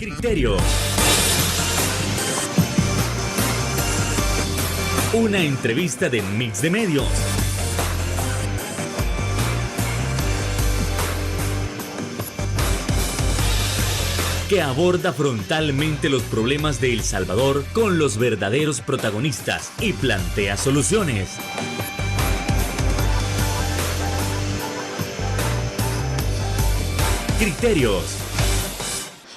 Criterios. Una entrevista de Mix de Medios. Que aborda frontalmente los problemas de El Salvador con los verdaderos protagonistas y plantea soluciones. Criterios.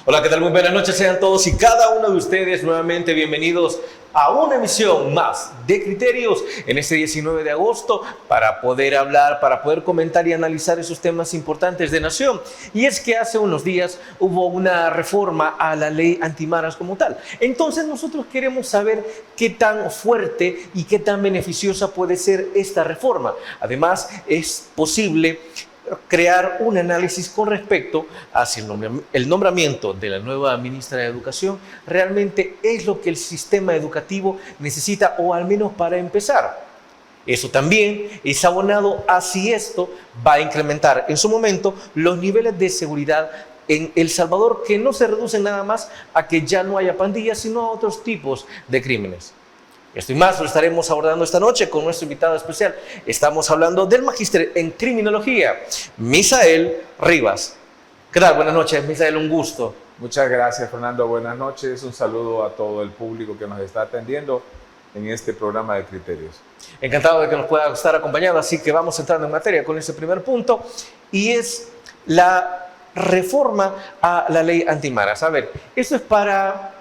Hola, ¿qué tal? Muy buenas noches, sean todos y cada uno de ustedes nuevamente bienvenidos a una emisión más de Criterios en este 19 de agosto para poder hablar, para poder comentar y analizar esos temas importantes de nación. Y es que hace unos días hubo una reforma a la ley antimaras como tal. Entonces nosotros queremos saber qué tan fuerte y qué tan beneficiosa puede ser esta reforma. Además, es posible crear un análisis con respecto a si el nombramiento de la nueva ministra de Educación realmente es lo que el sistema educativo necesita, o al menos para empezar. Eso también es abonado a si esto va a incrementar en su momento los niveles de seguridad en El Salvador, que no se reducen nada más a que ya no haya pandillas, sino a otros tipos de crímenes. Esto y más lo estaremos abordando esta noche con nuestro invitado especial. Estamos hablando del magíster en criminología, Misael Rivas. ¿Qué tal? Buenas noches, Misael, un gusto. Muchas gracias, Fernando. Buenas noches. Un saludo a todo el público que nos está atendiendo en este programa de Criterios. Encantado de que nos pueda estar acompañado, así que vamos entrando en materia con ese primer punto, y es la reforma a la ley antimaras. A ver, esto es para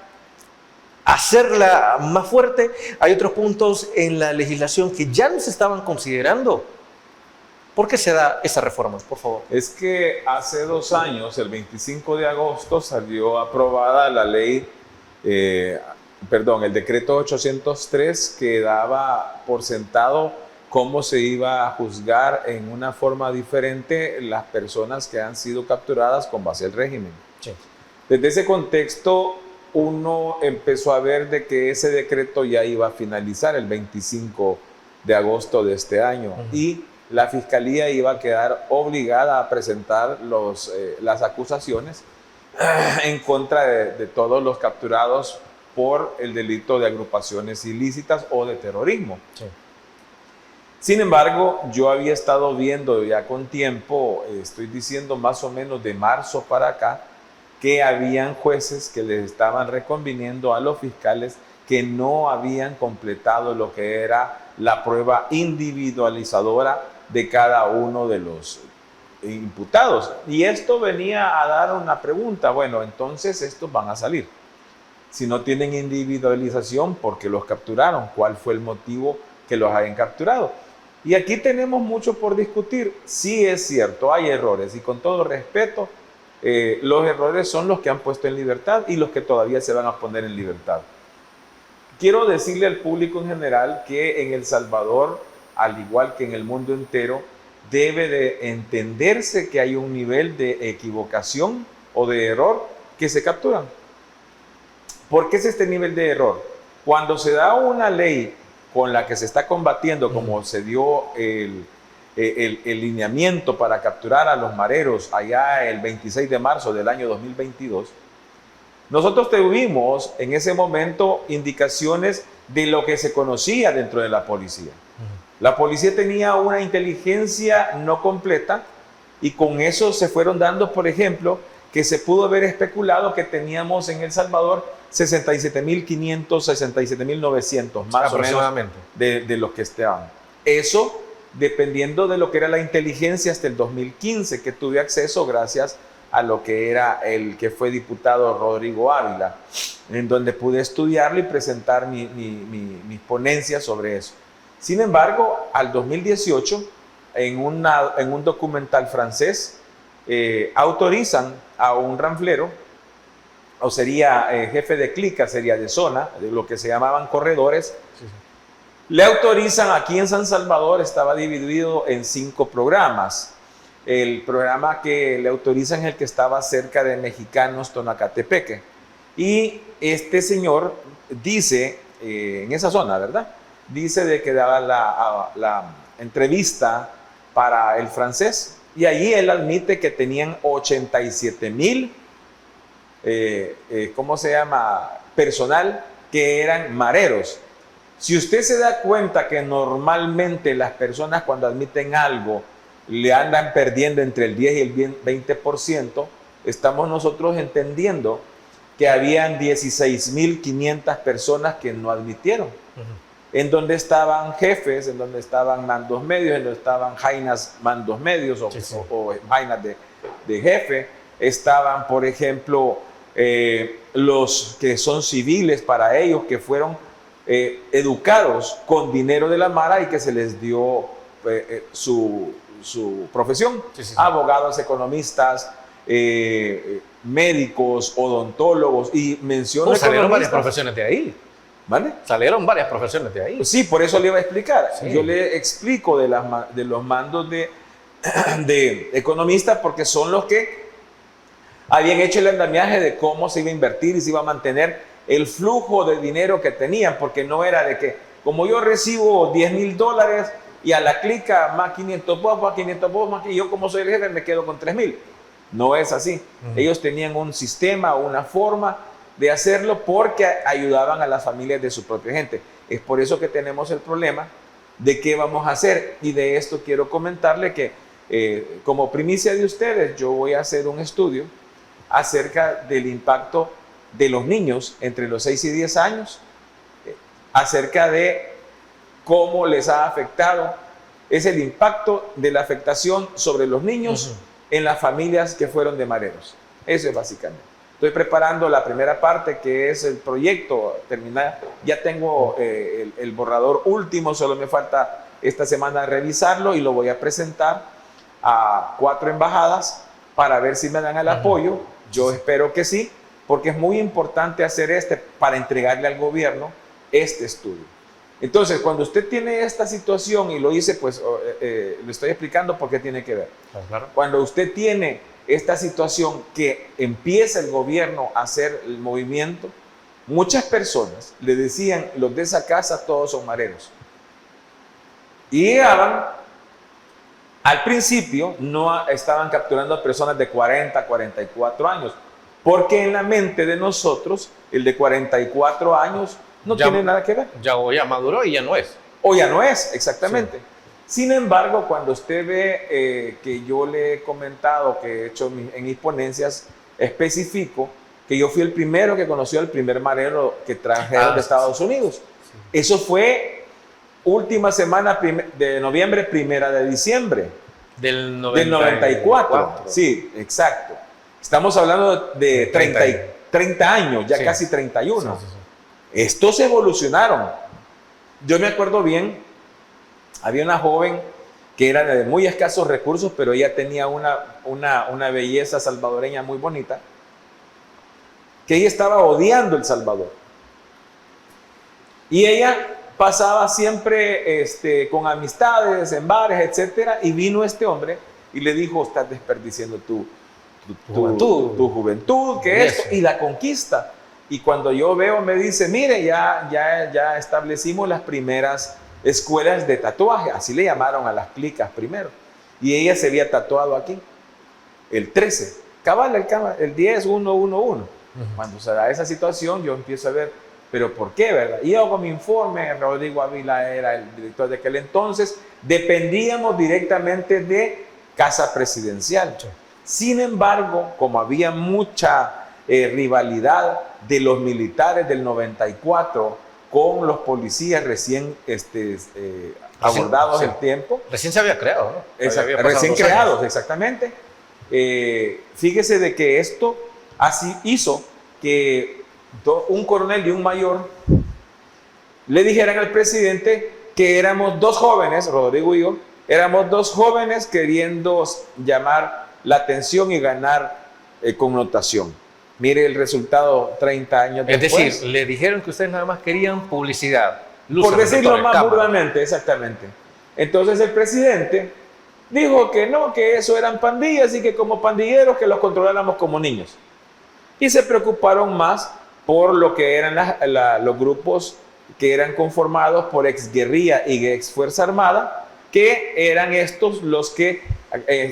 hacerla más fuerte. Hay otros puntos en la legislación que ya no se estaban considerando. ¿Por qué se da esa reforma, por favor? Es que hace 2 años, el 25 de agosto, salió aprobada la ley, el decreto 803, que daba por sentado cómo se iba a juzgar en una forma diferente las personas que han sido capturadas con base al régimen. Sí. Desde ese contexto, uno empezó a ver de que ese decreto ya iba a finalizar el 25 de agosto de este año, y la Fiscalía iba a quedar obligada a presentar las acusaciones en contra de todos los capturados por el delito de agrupaciones ilícitas o de terrorismo. Sí. Sin embargo, yo había estado viendo ya con tiempo, estoy diciendo más o menos de marzo para acá, que habían jueces que les estaban reconviniendo a los fiscales que no habían completado lo que era la prueba individualizadora de cada uno de los imputados. Y esto venía a dar una pregunta: bueno, entonces estos van a salir. Si no tienen individualización, ¿por qué los capturaron? ¿Cuál fue el motivo que los hayan capturado? Y aquí tenemos mucho por discutir. Sí, es cierto, hay errores, y con todo respeto, los errores son los que han puesto en libertad y los que todavía se van a poner en libertad. Quiero decirle al público en general que en El Salvador, al igual que en el mundo entero, debe de entenderse que hay un nivel de equivocación o de error que se capturan. ¿Por qué es este nivel de error? Cuando se da una ley con la que se está combatiendo, como se dio el lineamiento para capturar a los mareros allá el 26 de marzo del año 2022, nosotros tuvimos en ese momento indicaciones de lo que se conocía dentro de la policía. La policía tenía una inteligencia no completa, y con eso se fueron dando, por ejemplo, que se pudo haber especulado que teníamos en El Salvador 67.500, 67.900 más o menos de los que estaban. Eso dependiendo de lo que era la inteligencia hasta el 2015, que tuve acceso gracias a lo que era el que fue diputado Rodrigo Ávila, en donde pude estudiarlo y presentar mis ponencias sobre eso. Sin embargo, al 2018, en un documental francés, autorizan a un ranflero, o sería jefe de clica, sería de zona, de lo que se llamaban corredores. Sí. Le autorizan, aquí en San Salvador estaba dividido en 5 programas. El programa que le autorizan es el que estaba cerca de Mexicanos, Tonacatepeque. Y este señor dice, en esa zona, ¿verdad? Dice de que daba la entrevista para el francés, y allí él admite que tenían 87,000 ¿cómo se llama? Personal que eran mareros. Si usted se da cuenta que normalmente las personas cuando admiten algo le andan perdiendo entre el 10 y el 20%, estamos nosotros entendiendo que habían 16.500 personas que no admitieron. En donde estaban jefes, en donde estaban mandos medios, en donde estaban jainas mandos medios o jainas de jefe. Estaban, por ejemplo, los que son civiles para ellos, que fueron educados con dinero de la mara y que se les dio su profesión. Abogados, economistas, médicos, odontólogos, y menciono salieron varias profesiones de ahí. ¿Vale? Salieron varias profesiones de ahí. Sí, por eso le iba a explicar. Sí. Yo le explico de los mandos de economistas, porque son los que habían hecho el andamiaje de cómo se iba a invertir y se iba a mantener el flujo de dinero que tenían, porque no era de que, como yo recibo $10,000 y a la clica más 500 vos, más 500 vos, más que yo como soy el jefe me quedo con 3,000. No es así. Ellos tenían un sistema, una forma de hacerlo, porque ayudaban a las familias de su propia gente. Es por eso que tenemos el problema de qué vamos a hacer, y de esto quiero comentarle que como primicia de ustedes, yo voy a hacer un estudio acerca del impacto de los niños entre los 6 y 10 años, acerca de cómo les ha afectado, es el impacto de la afectación sobre los niños en las familias que fueron de mareros. Eso es básicamente. Estoy preparando la primera parte, que es el proyecto terminar. Ya tengo el borrador último, solo me falta esta semana revisarlo y lo voy a presentar a 4 embajadas para ver si me dan el apoyo. Yo espero que sí, porque es muy importante hacer para entregarle al gobierno este estudio. Entonces, cuando usted tiene esta situación, y lo hice, pues lo estoy explicando porque tiene que ver. Claro. Cuando usted tiene esta situación que empieza el gobierno a hacer el movimiento, muchas personas le decían, los de esa casa todos son mareros. Y llegaban, al principio no estaban capturando a personas de 40, 44 años, porque en la mente de nosotros, el de 44 años no tiene nada que ver. Ya maduró y ya no es. O ya no es, exactamente. Sí. Sin embargo, cuando usted ve que yo le he comentado, que he hecho en mis ponencias, especifico que yo fui el primero que conoció al primer marero que trajeron de Estados Unidos. Sí. Eso fue última semana de noviembre, 1 de diciembre. Del 94. Sí, exacto. Estamos hablando de 30 años, ya casi 31. Sí. Estos evolucionaron. Yo me acuerdo bien, había una joven que era de muy escasos recursos, pero ella tenía una belleza salvadoreña muy bonita, que ella estaba odiando El Salvador. Y ella pasaba siempre con amistades en bares, etcétera, y vino este hombre y le dijo, estás desperdiciando tu juventud, que esto, y la conquista. Y cuando yo veo, me dice, mire, ya establecimos las primeras escuelas de tatuaje, así le llamaron a las clicas primero. Y ella se había tatuado aquí, el 13, cabal, el 10, 1, 1, 1. Cuando se da esa situación, yo empiezo a ver, pero ¿por qué, verdad? Y yo hago mi informe, Rodrigo Ávila era el director de aquel entonces, dependíamos directamente de Casa Presidencial. Sí. Sin embargo, como había mucha rivalidad de los militares del 94 con los policías recién abordados el tiempo. Recién se había creado, ¿no? Recién creados, exactamente. Fíjese de que esto así hizo que un coronel y un mayor le dijeran al presidente que éramos dos jóvenes, Rodrigo y yo, éramos dos jóvenes queriendo llamar la atención y ganar connotación. Mire el resultado 30 años después. Es decir, le dijeron que ustedes nada más querían publicidad. Por decirlo más burdamente, exactamente. Entonces el presidente dijo que no, que eso eran pandillas y que como pandilleros que los controláramos como niños. Y se preocuparon más por lo que eran los grupos que eran conformados por exguerrilla y ex Fuerza Armada, que eran estos los que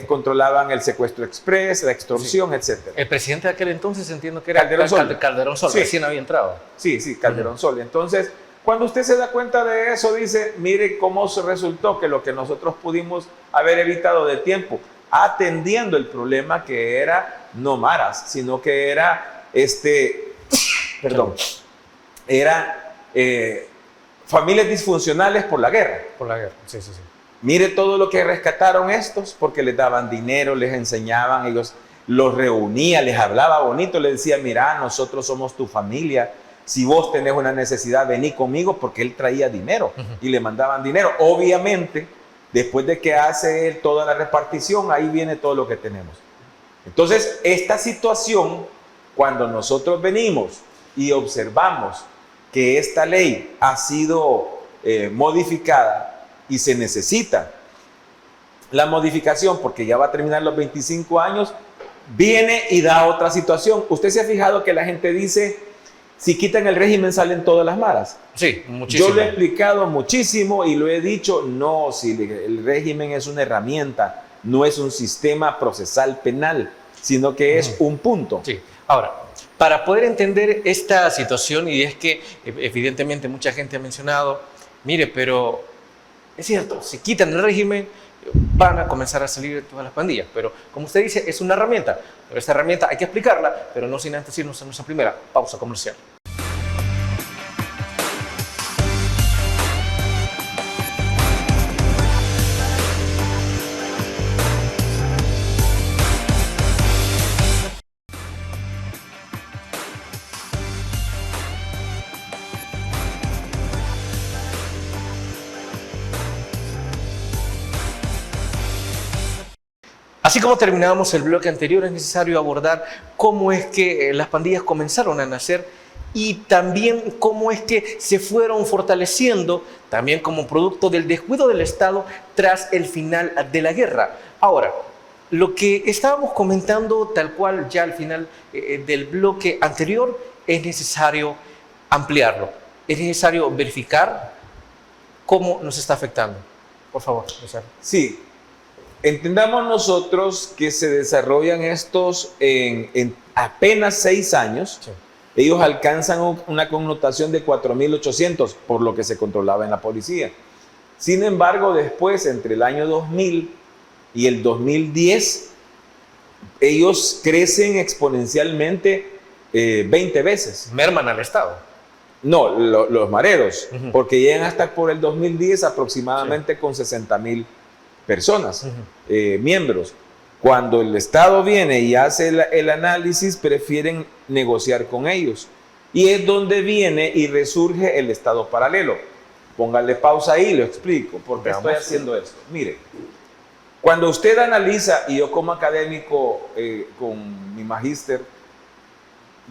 controlaban el secuestro express, la extorsión, etcétera. El presidente de aquel entonces entiendo que era Calderón Sol. Calderón Sol, Sí. recién había entrado. Sí, Calderón Sol. Entonces, cuando usted se da cuenta de eso, dice, mire cómo se resultó que lo que nosotros pudimos haber evitado de tiempo, atendiendo el problema que era no maras, sino que era, familias disfuncionales por la guerra. Por la guerra, sí. Mire todo lo que rescataron estos, porque les daban dinero, les enseñaban, ellos los reunía, les hablaba bonito, les decía, mira, nosotros somos tu familia, si vos tenés una necesidad, vení conmigo, porque él traía dinero y le mandaban dinero. Obviamente, después de que hace él toda la repartición, ahí viene todo lo que tenemos. Entonces, esta situación, cuando nosotros venimos y observamos que esta ley ha sido modificada, y se necesita la modificación porque ya va a terminar los 25 años, viene y da otra situación. ¿Usted se ha fijado que la gente dice, si quitan el régimen salen todas las maras? Sí, muchísimo. Yo lo he explicado muchísimo y lo he dicho, no, si el régimen es una herramienta, no es un sistema procesal penal, sino que es un punto. Sí. Ahora, para poder entender esta situación, y es que evidentemente mucha gente ha mencionado, mire, pero es cierto, si quitan el régimen, van a comenzar a salir todas las pandillas. Pero, como usted dice, es una herramienta. Pero esta herramienta hay que explicarla, pero no sin antes irnos a nuestra primera pausa comercial. Así como terminábamos el bloque anterior, es necesario abordar cómo es que las pandillas comenzaron a nacer y también cómo es que se fueron fortaleciendo también como producto del descuido del Estado tras el final de la guerra. Ahora, lo que estábamos comentando tal cual ya al final del bloque anterior, es necesario ampliarlo, es necesario verificar cómo nos está afectando. Por favor, Luciano. Sí. Entendamos nosotros que se desarrollan estos en apenas 6 años. Sí. Ellos alcanzan una connotación de 4.800 por lo que se controlaba en la policía. Sin embargo, después, entre el año 2000 y el 2010, ellos crecen exponencialmente 20 veces. Merman al Estado. No, los mareros, porque llegan hasta por el 2010 aproximadamente con 60.000 personas, miembros. Cuando el Estado viene y hace el análisis, prefieren negociar con ellos. Y es donde viene y resurge el Estado paralelo. Póngale pausa ahí y lo explico. ¿Por qué estoy haciendo esto? Mire, cuando usted analiza, y yo como académico con mi magíster,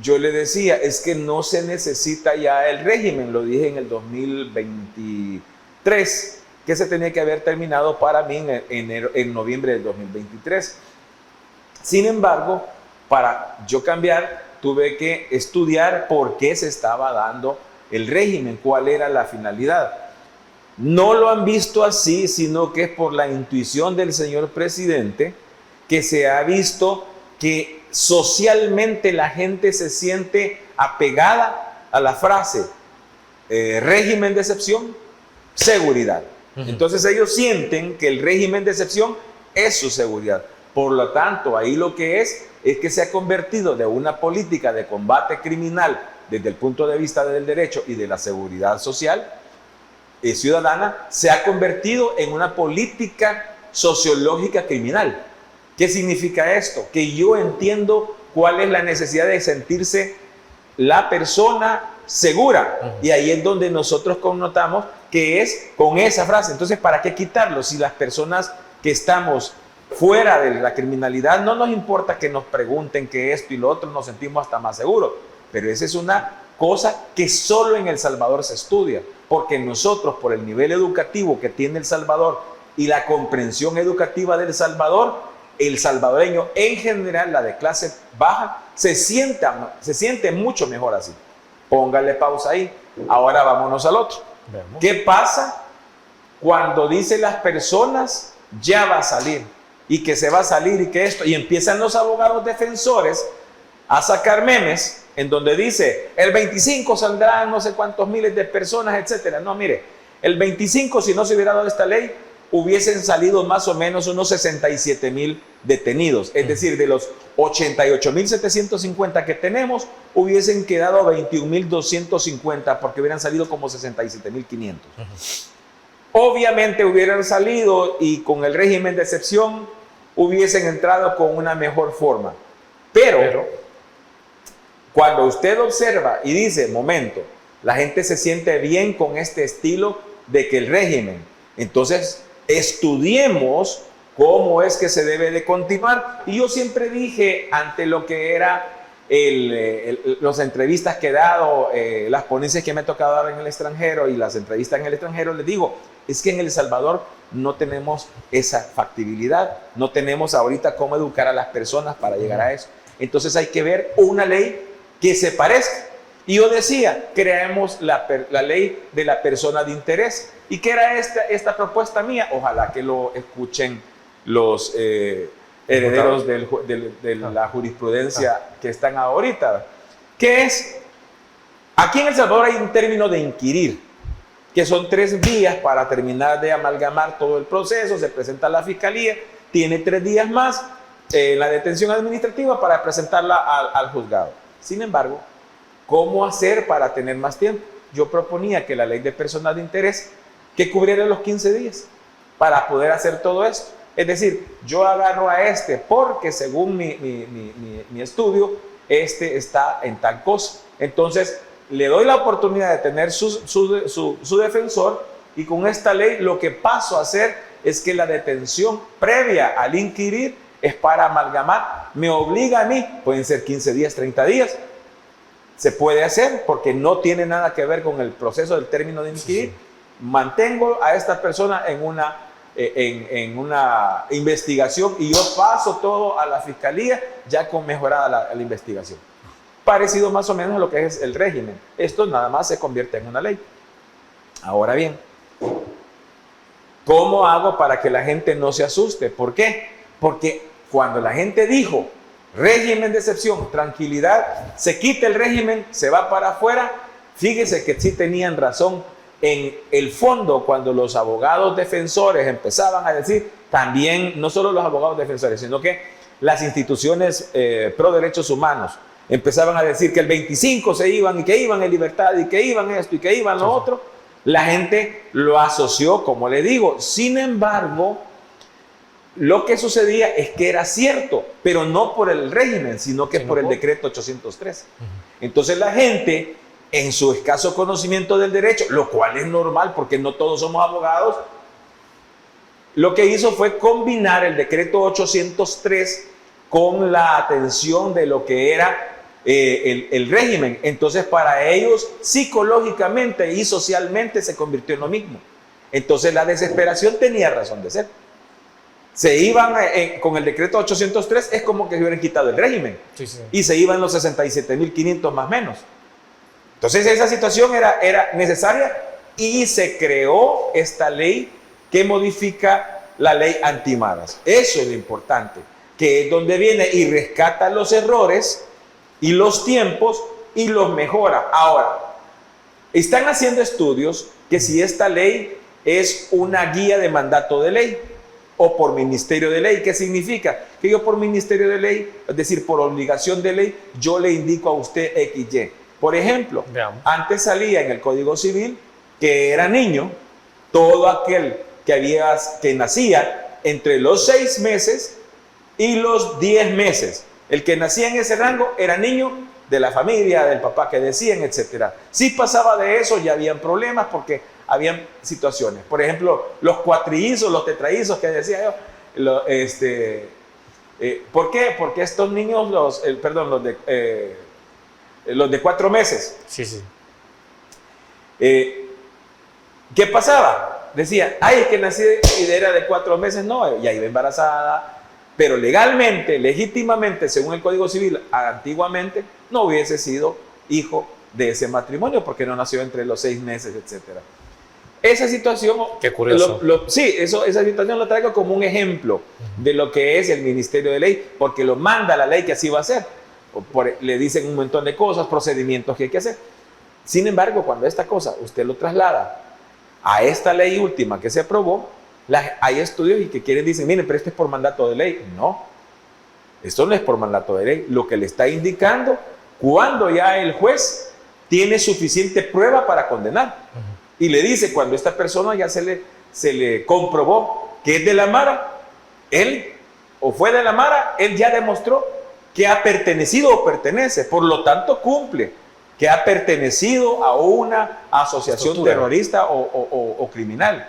yo le decía, es que no se necesita ya el régimen, lo dije en el 2023, que se tenía que haber terminado para mí en noviembre del 2023. Sin embargo, para yo cambiar, tuve que estudiar por qué se estaba dando el régimen, cuál era la finalidad. No lo han visto así, sino que es por la intuición del señor presidente que se ha visto que socialmente la gente se siente apegada a la frase régimen de excepción, seguridad. Entonces ellos sienten que el régimen de excepción es su seguridad. Por lo tanto, ahí lo que es que se ha convertido de una política de combate criminal desde el punto de vista del derecho y de la seguridad social ciudadana, se ha convertido en una política sociológica criminal. ¿Qué significa esto? Que yo entiendo cuál es la necesidad de sentirse la persona segura. Y ahí es donde nosotros connotamos que es con esa frase. Entonces, ¿para qué quitarlo? Si las personas que estamos fuera de la criminalidad, no nos importa que nos pregunten que esto y lo otro, nos sentimos hasta más seguros. Pero esa es una cosa que solo en El Salvador se estudia, porque nosotros, por el nivel educativo que tiene El Salvador y la comprensión educativa del Salvador, el salvadoreño en general, la de clase baja, se siente mucho mejor así. Póngale pausa ahí. Ahora vámonos al otro. Veamos. ¿Qué pasa cuando dice las personas ya va a salir y que se va a salir y que esto, y empiezan los abogados defensores a sacar memes en donde dice el 25 saldrán no sé cuántos miles de personas, etcétera. No, mire, el 25, si no se hubiera dado esta ley, hubiesen salido más o menos unos 67,000 detenidos. Es decir, de los 88,750 que tenemos, hubiesen quedado 21,250 porque hubieran salido como 67,500. Obviamente hubieran salido y con el régimen de excepción hubiesen entrado con una mejor forma. Pero cuando usted observa y dice, momento, la gente se siente bien con este estilo de que el régimen, entonces estudiemos cómo es que se debe de continuar. Y yo siempre dije, ante lo que era las entrevistas que he dado, las ponencias que me ha tocado dar en el extranjero y las entrevistas en el extranjero, les digo, es que en El Salvador no tenemos esa factibilidad, no tenemos ahorita cómo educar a las personas para llegar a eso. Entonces hay que ver una ley que se parezca. Y yo decía, creemos la ley de la persona de interés. ¿Y qué era esta propuesta mía? Ojalá que lo escuchen los herederos de la jurisprudencia que están ahorita. ¿Qué es? Aquí en El Salvador hay un término de inquirir, que son 3 días para terminar de amalgamar todo el proceso. Se presenta a la fiscalía, tiene 3 días más la detención administrativa para presentarla al juzgado. Sin embargo, ¿cómo hacer para tener más tiempo? Yo proponía que la ley de personas de interés que cubriera los 15 días para poder hacer todo esto. Es decir, yo agarro a este porque según mi estudio, este está en tal cosa. Entonces, le doy la oportunidad de tener su defensor, y con esta ley lo que paso a hacer es que la detención previa al inquirir es para amalgamar. Me obliga a mí, pueden ser 15 días, 30 días. Se puede hacer porque no tiene nada que ver con el proceso del término de inquirir. Sí. Mantengo a esta persona en una investigación y yo paso todo a la fiscalía ya con mejorada la investigación. Parecido más o menos a lo que es el régimen. Esto nada más se convierte en una ley. Ahora bien, ¿cómo hago para que la gente no se asuste? ¿Por qué? Porque cuando la gente dijo régimen de excepción, tranquilidad, se quita el régimen, se va para afuera, fíjese que sí tenían razón. En el fondo, cuando los abogados defensores empezaban a decir, también no solo los abogados defensores, sino que las instituciones pro derechos humanos empezaban a decir que el 25 se iban y que iban en libertad y que iban esto y que iban lo otro, la gente lo asoció, como le digo. Sin embargo, lo que sucedía es que era cierto, pero no por el régimen, sino que por el decreto 803. Entonces la gente, en su escaso conocimiento del derecho, lo cual es normal porque no todos somos abogados, lo que hizo fue combinar el decreto 803 con la atención de lo que era el régimen. Entonces para ellos psicológicamente y socialmente se convirtió en lo mismo. Entonces la desesperación tenía razón de ser. Se iban con el decreto 803, es como que se hubieran quitado el régimen. Sí, sí. Y se iban los 67,500 más o menos. Entonces esa situación era necesaria y se creó esta ley que modifica la ley antimaras. Eso es lo importante, que es donde viene y rescata los errores y los tiempos y los mejora. Ahora, están haciendo estudios que si esta ley es una guía de mandato de ley o por ministerio de ley. ¿Qué significa? Que yo por ministerio de ley, es decir, por obligación de ley, yo le indico a usted XY. Por ejemplo, antes salía en el Código Civil que era niño todo aquel que nacía entre los 6 meses y los 10 meses. El que nacía en ese rango era niño de la familia, del papá que decían, etc. Si pasaba de eso ya habían problemas porque habían situaciones. Por ejemplo, los cuatrillizos, los tetraillizos que decía yo, ¿por qué? Porque estos niños, los de 4 meses. Sí, sí. ¿Qué pasaba? Decía, ay, es que nací y era de 4 meses. No, ya iba embarazada. Pero legalmente, legítimamente, según el Código Civil, antiguamente, no hubiese sido hijo de ese matrimonio porque no nació entre los 6 meses, etc. esa situación, Qué curioso. sí, esa situación lo traigo como un ejemplo de lo que es el Ministerio de Ley, porque lo manda la ley que así va a ser. Le dicen un montón de cosas, procedimientos que hay que hacer. Sin embargo, cuando esta cosa usted lo traslada a esta ley última que se aprobó, hay estudios y que quieren, dicen, miren, pero esto es por mandato de ley. No, esto no es por mandato de ley. Lo que le está indicando cuando ya el juez tiene suficiente prueba para condenar. Y le dice, cuando esta persona ya se le comprobó que es de la Mara, él o fue de la Mara, él ya demostró que ha pertenecido o pertenece, por lo tanto cumple, que ha pertenecido a una asociación terrorista o criminal.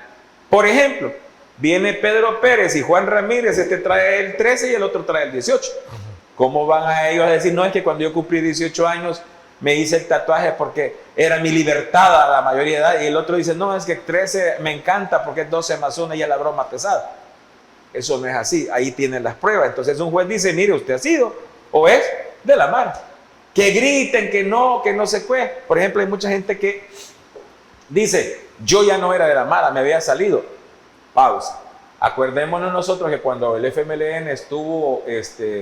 Por ejemplo, viene Pedro Pérez y Juan Ramírez, este trae el 13 y el otro trae el 18. ¿Cómo van a ellos a decir, no, es que cuando yo cumplí 18 años me hice el tatuaje porque era mi libertad a la mayoría de edad? Y el otro dice, no, es que 13 me encanta porque es 12 más 1 y es la broma pesada. Eso no es así, ahí tienen las pruebas. Entonces un juez dice, mire, usted ha sido o es de la Mara. Que griten, que no se puede. Por ejemplo, hay mucha gente que dice, yo ya no era de la Mara, me había salido. Pausa. Acordémonos nosotros que cuando el FMLN estuvo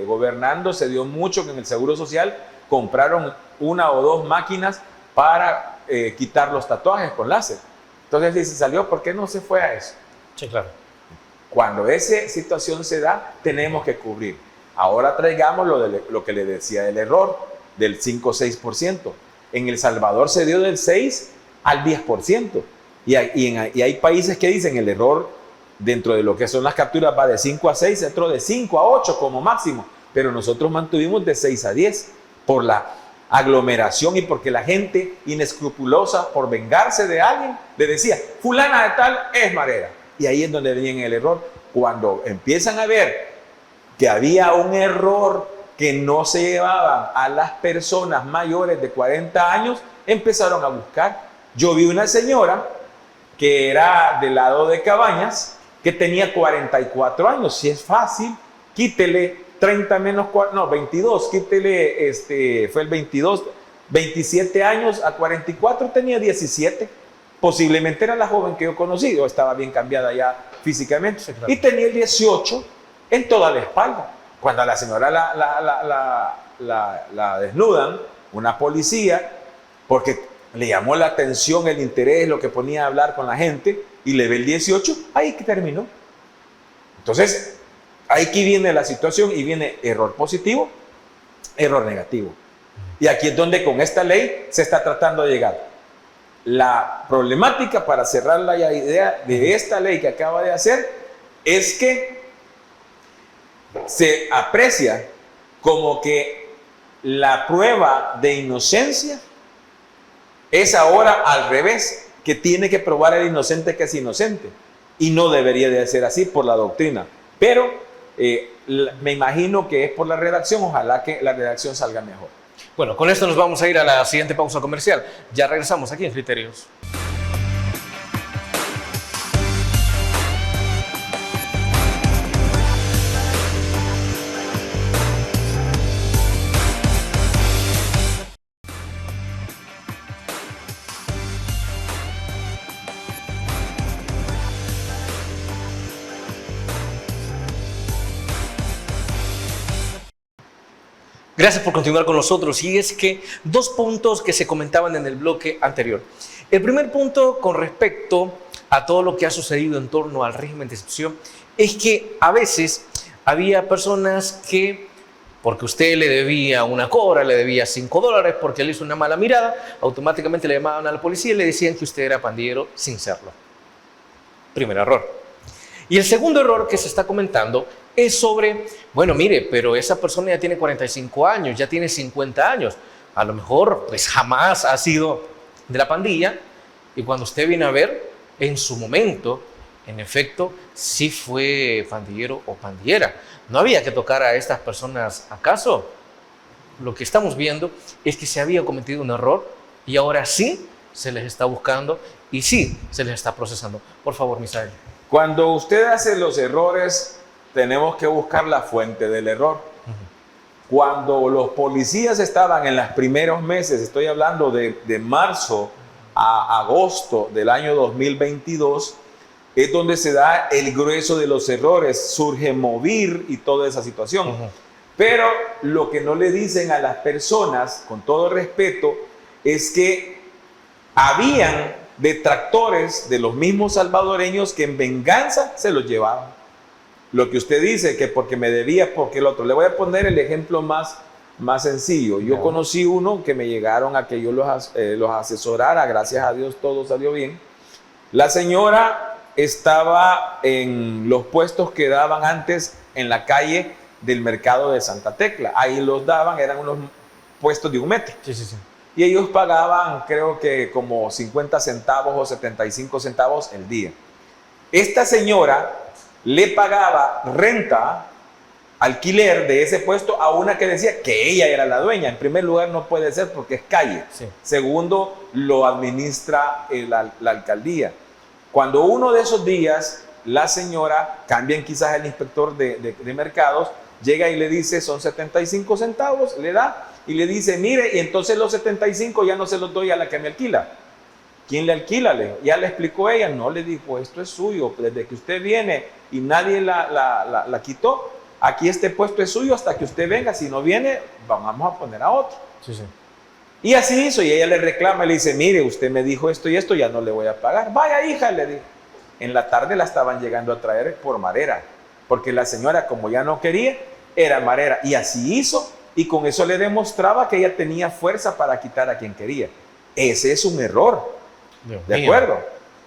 gobernando, se dio mucho que en el Seguro Social compraron 1 o 2 máquinas para quitar los tatuajes con láser. Entonces, si se salió, ¿por qué no se fue a eso? Sí, claro. Cuando esa situación se da, tenemos que cubrir. Ahora traigamos lo que le decía del error, del 5 o 6%. En El Salvador se dio del 6 al 10%. Y hay países que dicen el error dentro de lo que son las capturas va de 5 a 6, otro de 5 a 8 como máximo. Pero nosotros mantuvimos de 6 a 10 por la aglomeración y porque la gente inescrupulosa por vengarse de alguien le decía, fulana de tal es marera. Y ahí es donde venía el error. Cuando empiezan a ver que había un error que no se llevaban a las personas mayores de 40 años, empezaron a buscar. Yo vi una señora que era del lado de Cabañas, que tenía 44 años. Si es fácil, quítele 30 menos 4, no, 22, quítele, fue el 22, 27 años a 44, tenía 17. Posiblemente era la joven que yo conocí, o estaba bien cambiada ya físicamente. Sí, claro. Y tenía el 18 en toda la espalda. Cuando a la señora la desnudan, una policía, porque le llamó la atención, el interés, lo que ponía a hablar con la gente, y le ve el 18, ahí que terminó. Entonces, aquí viene la situación y viene error positivo, error negativo. Y aquí es donde con esta ley se está tratando de llegar. La problemática, para cerrar la idea de esta ley que acaba de hacer, es que se aprecia como que la prueba de inocencia es ahora al revés, que tiene que probar el inocente que es inocente. Y no debería de ser así por la doctrina. Pero me imagino que es por la redacción, ojalá que la redacción salga mejor. Bueno, con esto nos vamos a ir a la siguiente pausa comercial. Ya regresamos aquí en Criterios. Gracias por continuar con nosotros. Y es que 2 puntos que se comentaban en el bloque anterior. El primer punto con respecto a todo lo que ha sucedido en torno al régimen de excepción es que a veces había personas que, porque usted le debía una cobra, le debía $5 porque le hizo una mala mirada, automáticamente le llamaban a la policía y le decían que usted era pandillero sin serlo. Primer error. Y el segundo error que se está comentando es sobre, bueno, mire, pero esa persona ya tiene 45 años, ya tiene 50 años. A lo mejor, pues jamás ha sido de la pandilla. Y cuando usted viene a ver, en su momento, en efecto, sí fue pandillero o pandillera. No había que tocar a estas personas acaso. Lo que estamos viendo es que se había cometido un error y ahora sí se les está buscando y sí se les está procesando. Por favor, Misael. Cuando usted hace los errores, tenemos que buscar la fuente del error. Cuando los policías estaban en los primeros meses, estoy hablando de marzo a agosto del año 2022, es donde se da el grueso de los errores, surge Movir y toda esa situación. Pero lo que no le dicen a las personas, con todo respeto, es que habían detractores de los mismos salvadoreños que en venganza se los llevaban. Lo que usted dice, que porque me debía, porque el otro. Le voy a poner el ejemplo más sencillo. Yo conocí uno que me llegaron a que yo los asesorara, gracias a Dios todo salió bien. La señora estaba en los puestos que daban antes en la calle del mercado de Santa Tecla. Ahí los daban, eran unos puestos de 1 metro. Sí, sí, sí. Y ellos pagaban, creo que como 50 centavos o 75 centavos el día. Esta señora le pagaba renta, alquiler de ese puesto a una que decía que ella era la dueña. En primer lugar, no puede ser porque es calle. Sí. Segundo, lo administra la alcaldía. Cuando uno de esos días, la señora, cambian quizás el inspector de mercados, llega y le dice, son 75 centavos, le da, y le dice, mire, y entonces los 75 ya no se los doy a la que me alquila. ¿Quién le alquila? Ya le explicó ella, no, le dijo, esto es suyo, desde que usted viene y nadie la quitó, aquí este puesto es suyo hasta que usted venga, si no viene, vamos a poner a otro. Sí, sí. Y así hizo, y ella le reclama, le dice, mire, usted me dijo esto y esto, ya no le voy a pagar. Vaya, hija, le dijo. En la tarde la estaban llegando a traer por marera, porque la señora, como ya no quería, era marera. Y así hizo, y con eso le demostraba que ella tenía fuerza para quitar a quien quería. Ese es un error, Dios ¿de mío. acuerdo?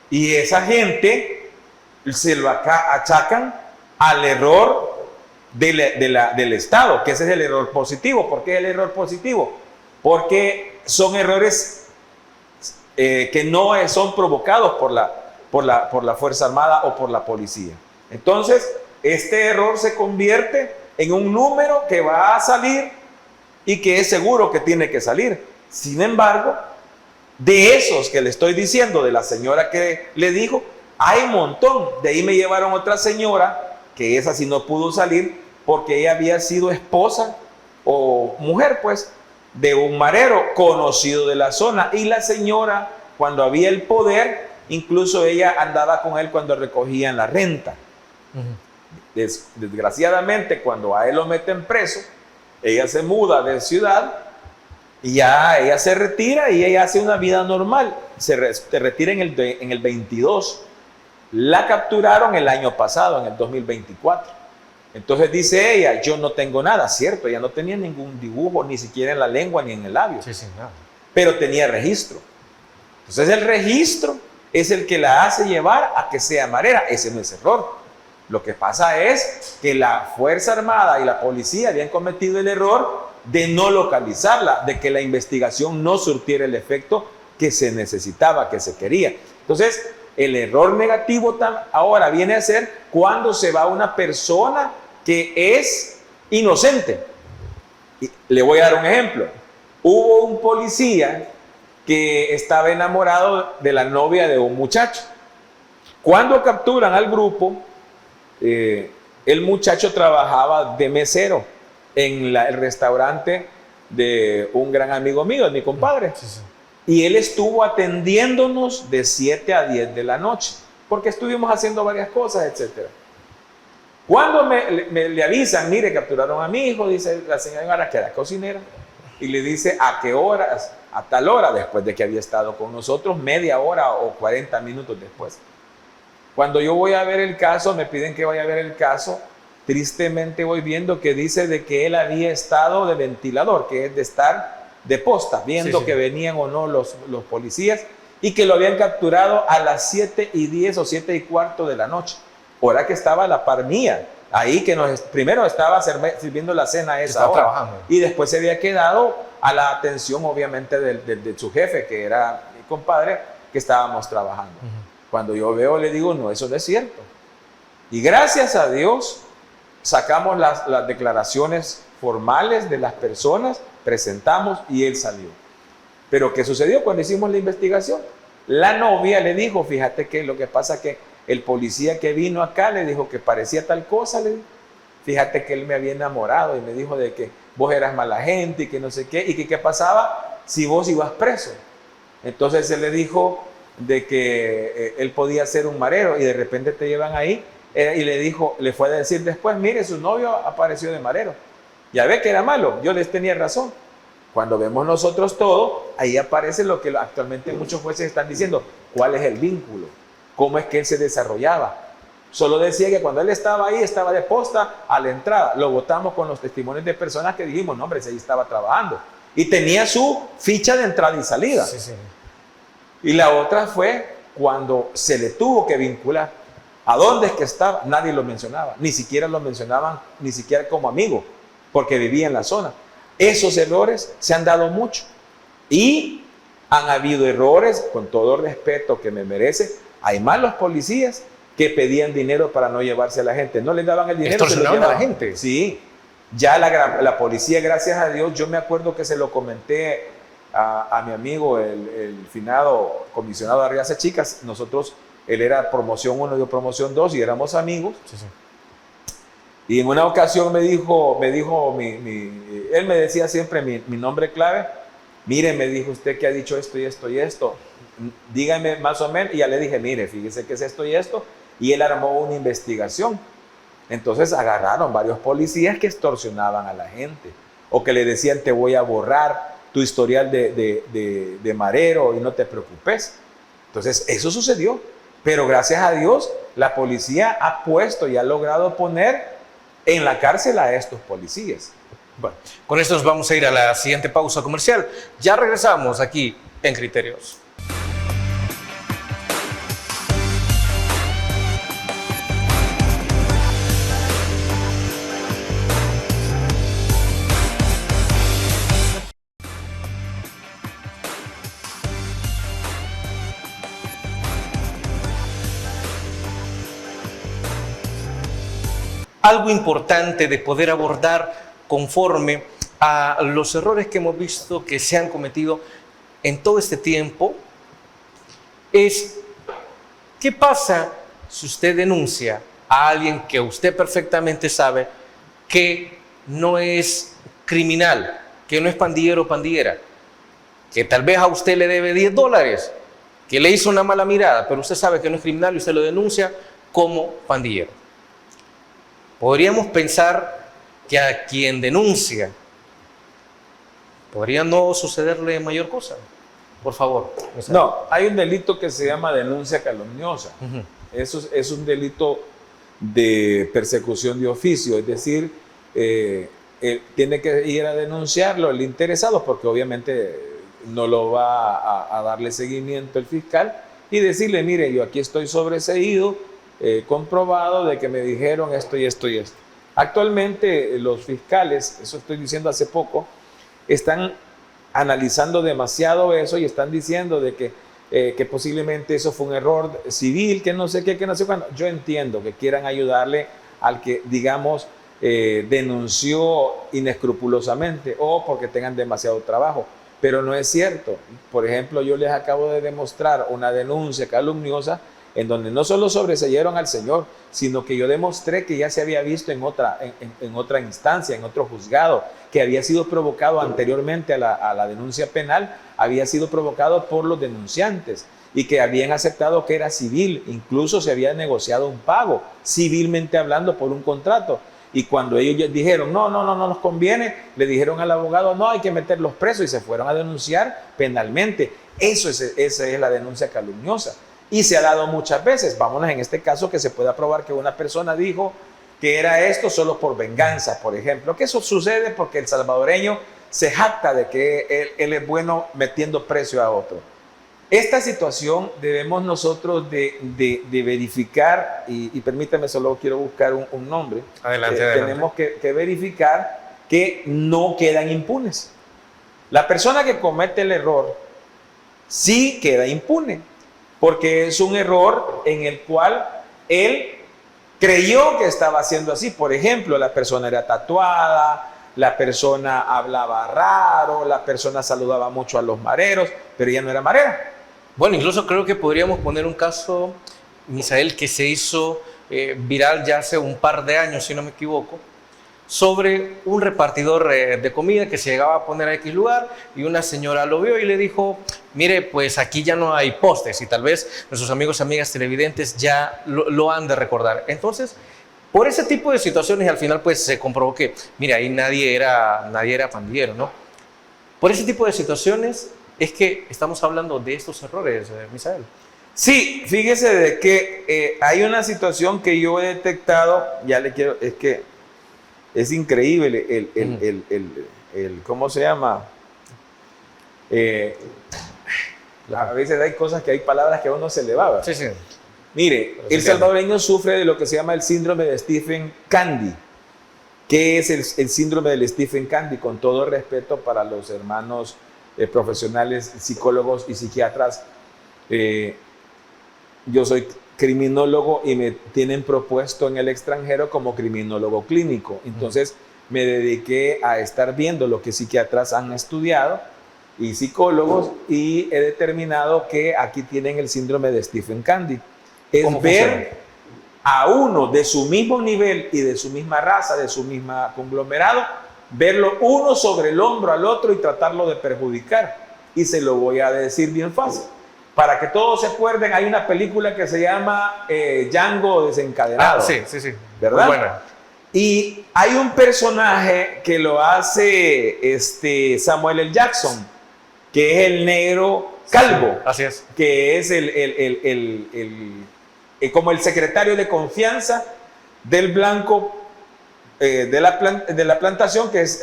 Y esa gente se lo achacan al error del Estado, que ese es el error positivo. ¿Por qué es el error positivo? Porque son errores que no son provocados por la Fuerza Armada o por la policía. Entonces, este error se convierte en un número que va a salir y que es seguro que tiene que salir. Sin embargo, de esos que le estoy diciendo, de la señora que le dijo, hay un montón. De ahí me llevaron otra señora, que esa sí no pudo salir, porque ella había sido esposa o mujer, pues, de un marero conocido de la zona. Y la señora, cuando había el poder, incluso ella andaba con él cuando recogían la renta. Desgraciadamente, cuando a él lo meten preso, ella se muda de ciudad y ya ella se retira y ella hace una vida normal. Se retira en el 22. La capturaron el año pasado, en el 2024. Entonces dice ella, yo no tengo nada, cierto, ella no tenía ningún dibujo, ni siquiera en la lengua ni en el labio, Sí, sí, nada. pero tenía registro. Entonces el registro es el que la hace llevar a que sea marera. Ese no es error. Lo que pasa es que la Fuerza Armada y la policía habían cometido el error de no localizarla, de que la investigación no surtiera el efecto que se necesitaba, que se quería. Entonces, el error negativo ahora viene a ser cuando se va una persona que es inocente. Y le voy a dar un ejemplo. Hubo un policía que estaba enamorado de la novia de un muchacho. Cuando capturan al grupo, el muchacho trabajaba de mesero en el restaurante de un gran amigo mío, de mi compadre. Sí, sí. Y él estuvo atendiéndonos de 7 a 10 de la noche, porque estuvimos haciendo varias cosas, etc. Cuando le avisan, mire, capturaron a mi hijo, dice la señora que era cocinera, y le dice a qué horas, a tal hora, después de que había estado con nosotros, media hora o 40 minutos después. Cuando yo voy a ver el caso, me piden que vaya a ver el caso, tristemente voy viendo que dice de que él había estado de ventilador, que es de estar de posta, viendo Sí, sí. que venían o no los policías, y que lo habían capturado a las 7:10 o 7:15 de la noche, hora que estaba a la par mía, ahí que primero estaba sirviendo la cena a esa Estaba hora, trabajando. y después se había quedado a la atención obviamente de su jefe, que era mi compadre, que estábamos trabajando. Cuando yo veo, le digo, no, eso no es cierto. Y gracias a Dios, sacamos las declaraciones formales de las personas, presentamos y él salió. Pero ¿qué sucedió cuando hicimos la investigación? La novia le dijo, fíjate que lo que pasa es que el policía que vino acá le dijo que parecía tal cosa, le dijo. Fíjate que él me había enamorado y me dijo de que vos eras mala gente y que no sé qué, y que qué pasaba si vos ibas preso. Entonces se le dijo de que él podía ser un marero y de repente te llevan ahí y le fue a decir después, mire, su novio apareció de marero. Ya ve que era malo, yo les tenía razón. Cuando vemos nosotros todo, ahí aparece lo que actualmente muchos jueces están diciendo, cuál es el vínculo, cómo es que él se desarrollaba. Solo decía que cuando él estaba ahí, estaba de posta a la entrada. Lo votamos con los testimonios de personas que dijimos, no hombre, ahí estaba trabajando. Y tenía su ficha de entrada y salida. Sí, sí. Y la otra fue cuando se le tuvo que vincular. ¿A dónde es que estaba? Nadie lo mencionaba. Ni siquiera lo mencionaban, ni siquiera como amigo, porque vivía en la zona. Esos errores se han dado mucho. Y han habido errores, con todo respeto que me merece. Hay malos policías que pedían dinero para no llevarse a la gente. No les daban el dinero. Extorsionaban a la gente. Sí. Ya la policía, gracias a Dios, yo me acuerdo que se lo comenté a mi amigo, el finado comisionado de Arriaza Chicas. Nosotros, él era promoción 1, yo promoción 2 y éramos amigos. Sí, sí. Y en una ocasión él me decía siempre mi nombre clave. Mire, me dijo usted que ha dicho esto y esto y esto. Dígame más o menos. Y ya le dije, mire, fíjese que es esto y esto. Y él armó una investigación. Entonces agarraron varios policías que extorsionaban a la gente. O que le decían, te voy a borrar tu historial de marero y no te preocupes. Entonces eso sucedió. Pero gracias a Dios, la policía ha puesto y ha logrado poner en la cárcel a estos policías. Bueno, con esto nos vamos a ir a la siguiente pausa comercial. Ya regresamos aquí en Criterios. Algo importante de poder abordar conforme a los errores que hemos visto que se han cometido en todo este tiempo es ¿qué pasa si usted denuncia a alguien que usted perfectamente sabe que no es criminal, que no es pandillero o pandillera, que tal vez a usted le debe $10, que le hizo una mala mirada, pero usted sabe que no es criminal y usted lo denuncia como pandillero? Podríamos pensar que a quien denuncia podría no sucederle mayor cosa. Por favor. No, hay un delito que se llama denuncia calumniosa. Eso es un delito de persecución de oficio, es decir, tiene que ir a denunciarlo el interesado, porque obviamente no lo va a darle seguimiento el fiscal y decirle, mire, yo aquí estoy sobreseído, comprobado de que me dijeron esto y esto y esto. Actualmente los fiscales, eso estoy diciendo hace poco, están analizando demasiado eso y están diciendo de que posiblemente eso fue un error civil, que no sé qué, que no sé cuándo. Yo entiendo que quieran ayudarle al que, digamos, denunció inescrupulosamente o porque tengan demasiado trabajo, pero no es cierto. Por ejemplo, yo les acabo de demostrar una denuncia calumniosa en donde no solo sobreseyeron al señor, sino que yo demostré que ya se había visto en otra instancia, en otro juzgado, que había sido provocado anteriormente a la denuncia penal, había sido provocado por los denunciantes y que habían aceptado que era civil, incluso se había negociado un pago, civilmente hablando, por un contrato. Y cuando ellos dijeron, no nos conviene, le dijeron al abogado, no, hay que meterlos presos y se fueron a denunciar penalmente. Esa es la denuncia calumniosa. Y se ha dado muchas veces. Vámonos en este caso que se pueda probar que una persona dijo que era esto solo por venganza, por ejemplo. Que eso sucede porque el salvadoreño se jacta de que él es bueno metiendo precio a otro. Esta situación debemos nosotros de verificar, y permítame, solo quiero buscar un nombre. Adelante. Tenemos que verificar que no quedan impunes. La persona que comete el error sí queda impune, porque es un error en el cual él creyó que estaba haciendo así. Por ejemplo, la persona era tatuada, la persona hablaba raro, la persona saludaba mucho a los mareros, pero ella no era marera. Bueno, incluso creo que podríamos poner un caso, Misael, que se hizo viral ya hace un par de años, si no me equivoco, sobre un repartidor de comida que se llegaba a poner a X lugar, y una señora lo vio y le dijo: mire, pues aquí ya no hay postes, y tal vez nuestros amigos y amigas televidentes ya lo han de recordar. Entonces, por ese tipo de situaciones, al final pues se comprobó que, mire, ahí nadie era pandillero, ¿no? Por ese tipo de situaciones es que estamos hablando de estos errores, Misael. Sí, fíjese de que hay una situación que yo he detectado, es que es increíble ¿cómo se llama? A veces hay cosas hay palabras que a uno se le va, ¿verdad? Sí, sí. Mire, el salvadoreño sufre de lo que se llama el síndrome de Stephen Candy. ¿Qué es el síndrome del Stephen Candy? Con todo respeto para los hermanos profesionales, psicólogos y psiquiatras, yo soy criminólogo y me tienen propuesto en el extranjero como criminólogo clínico. Entonces me dediqué a estar viendo lo que psiquiatras han estudiado y psicólogos, y he determinado que aquí tienen el síndrome de Stephen Candy. Es ver a uno de su mismo nivel y de su misma raza, de su misma conglomerado, verlo uno sobre el hombro al otro y tratarlo de perjudicar. Y se lo voy a decir bien fácil. Para que todos se acuerden, hay una película que se llama Django Desencadenado. Sí, sí, sí. ¿Verdad? Muy buena. Y hay un personaje que lo hace Samuel L. Jackson, que es el negro calvo. Así es. Que es como el secretario de confianza del blanco de la plantación, que es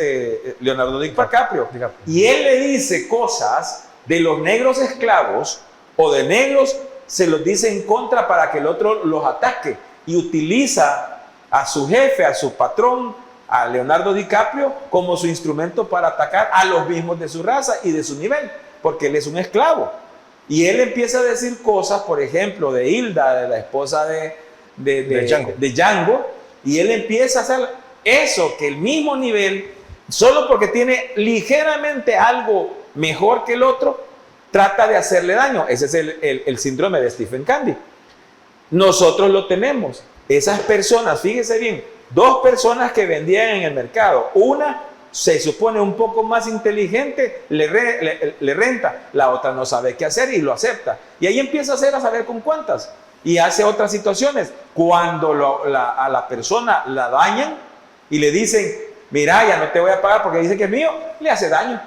Leonardo DiCaprio. Y él le dice cosas de los negros esclavos o de negros, se los dice en contra para que el otro los ataque, y utiliza a su jefe, a su patrón, a Leonardo DiCaprio, como su instrumento para atacar a los mismos de su raza y de su nivel, porque él es un esclavo. Y él empieza a decir cosas, por ejemplo, de Hilda, de la esposa de Django, y él empieza a hacer eso, que el mismo nivel, solo porque tiene ligeramente algo mejor que el otro, trata de hacerle daño. Ese es el síndrome de Stephen Candy. Nosotros lo tenemos. Esas personas, fíjese bien, dos personas que vendían en el mercado, una se supone un poco más inteligente, le renta, la otra no sabe qué hacer y lo acepta. Y ahí empieza a saber con cuántas, y hace otras situaciones. Cuando a la persona la dañan y le dicen: mira, ya no te voy a pagar porque dice que es mío, le hace daño.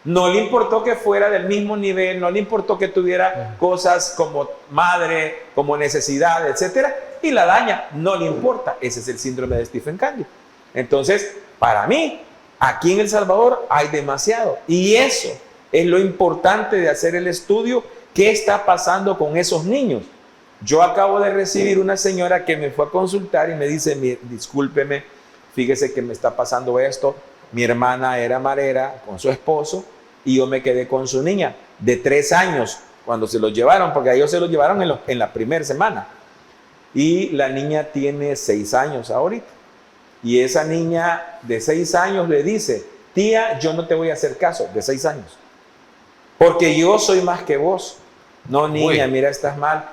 No le importó que fuera del mismo nivel, no le importó que tuviera cosas como madre, como necesidad, etcétera, y la daña, no le importa. Ese es el síndrome de Stephen Candy. Entonces, para mí, aquí en El Salvador hay demasiado, y eso es lo importante de hacer el estudio. ¿Qué está pasando con esos niños? Yo acabo de recibir una señora que me fue a consultar y me dice: discúlpeme, fíjese que me está pasando esto. Mi hermana era marera con su esposo y yo me quedé con su niña de 3 años cuando se los llevaron, porque a ellos se los llevaron en la primera semana. Y la niña tiene 6 años ahorita. Y esa niña de 6 años le dice: tía, yo no te voy a hacer caso, de 6 años, porque yo soy más que vos. No, niña, uy, mira, estás mal.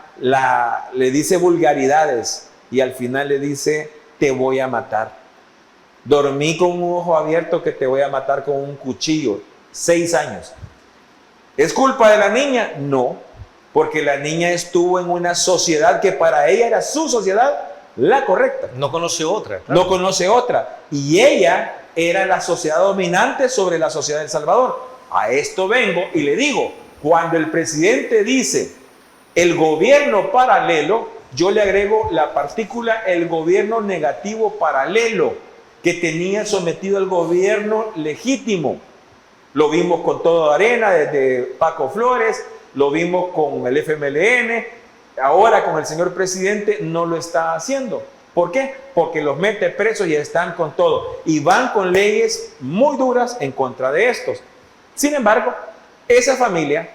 Le dice vulgaridades y al final le dice: te voy a matar. Dormí con un ojo abierto que te voy a matar con un cuchillo. 6 años. ¿Es culpa de la niña? No, porque la niña estuvo en una sociedad que para ella era su sociedad la correcta. No conoce otra. Claro. No conoce otra. Y ella era la sociedad dominante sobre la sociedad de El Salvador. A esto vengo y le digo: cuando el presidente dice el gobierno paralelo, yo le agrego la partícula el gobierno negativo paralelo, que tenía sometido al gobierno legítimo. Lo vimos con Todo Arena, desde Paco Flores, lo vimos con el FMLN, ahora con el señor presidente no lo está haciendo. ¿Por qué? Porque los mete presos y están con todo. Y van con leyes muy duras en contra de estos. Sin embargo, esa familia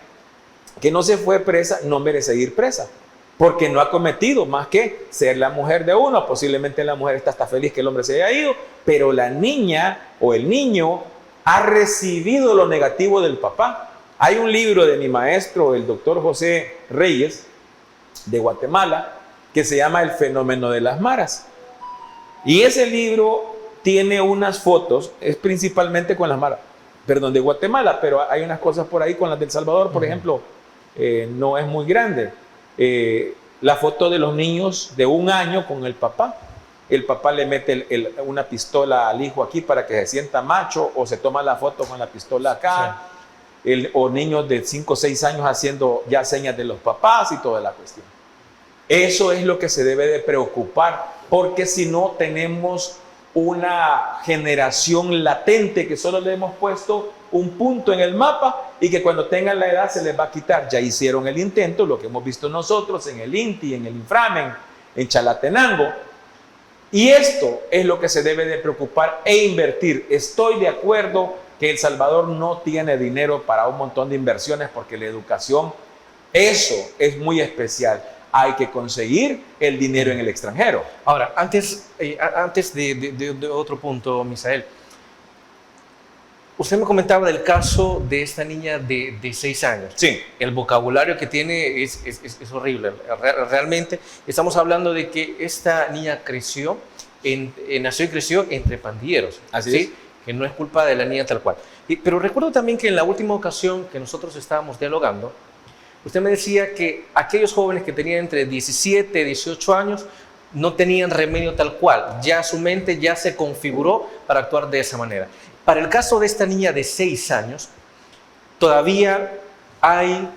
que no se fue presa no merece ir presa, porque no ha cometido más que ser la mujer de uno. Posiblemente la mujer está hasta feliz que el hombre se haya ido, pero la niña o el niño ha recibido lo negativo del papá. Hay un libro de mi maestro, el doctor José Reyes, de Guatemala, que se llama El fenómeno de las maras. Y ese libro tiene unas fotos, es principalmente con las maras, perdón, de Guatemala, pero hay unas cosas por ahí con las de El Salvador, por ejemplo, no es muy grande. La foto de los niños de 1 año con el papá le mete una pistola al hijo aquí para que se sienta macho, o se toma la foto con la pistola acá, o niños de 5 o 6 años haciendo ya señas de los papás y toda la cuestión. Eso es lo que se debe de preocupar, porque si no tenemos una generación latente que solo le hemos puesto un punto en el mapa y que cuando tengan la edad se les va a quitar. Ya hicieron el intento, lo que hemos visto nosotros en el INTI, en el Inframen, en Chalatenango. Y esto es lo que se debe de preocupar e invertir. Estoy de acuerdo que El Salvador no tiene dinero para un montón de inversiones porque la educación, eso es muy especial. Hay que conseguir el dinero en el extranjero. Ahora, antes de otro punto, Misael, usted me comentaba del caso de esta niña de 6 años. Sí. El vocabulario que tiene es horrible. Realmente estamos hablando de que esta niña nació y creció entre pandilleros. Así ¿sí? es. Que no es culpa de la niña tal cual. Pero recuerdo también que en la última ocasión que nosotros estábamos dialogando, usted me decía que aquellos jóvenes que tenían entre 17 y 18 años no tenían remedio tal cual. Ya su mente ya se configuró para actuar de esa manera. Para el caso de esta niña de 6 años, todavía hay